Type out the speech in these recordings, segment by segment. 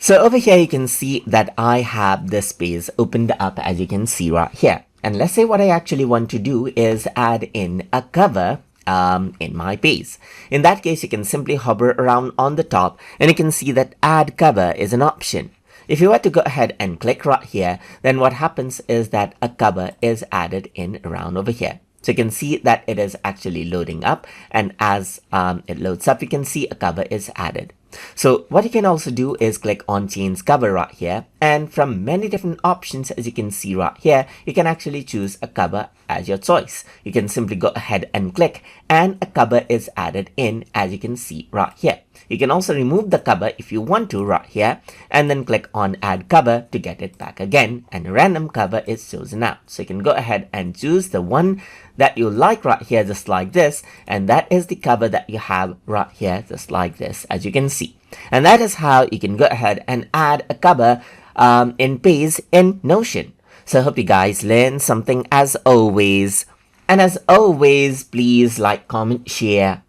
So over here, you can see that I have this space opened up, as you can see right here. And let's say what I actually want to do is add in a cover in my base. In that case, you can simply hover around on the top and you can see that add cover is an option. If you were to go ahead and click right here, then what happens is that a cover is added in around over here. So you can see that it is actually loading up, and as it loads up, you can see a cover is added. So what you can also do is click on change cover right here, and from many different options, as you can see right here, you can actually choose a cover as your choice. You can simply go ahead and click and a cover is added in, as you can see right here. You can also remove the cover if you want to right here, and then click on add cover to get it back again, and a random cover is chosen out. So you can go ahead and choose the one that you like right here, just like this, and that is the cover that you have right here, just like this, as you can see. And that is how you can go ahead and add a cover in Paze in Notion. So I hope you guys learned something as always. And as always, please like, comment, share,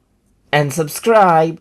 and subscribe.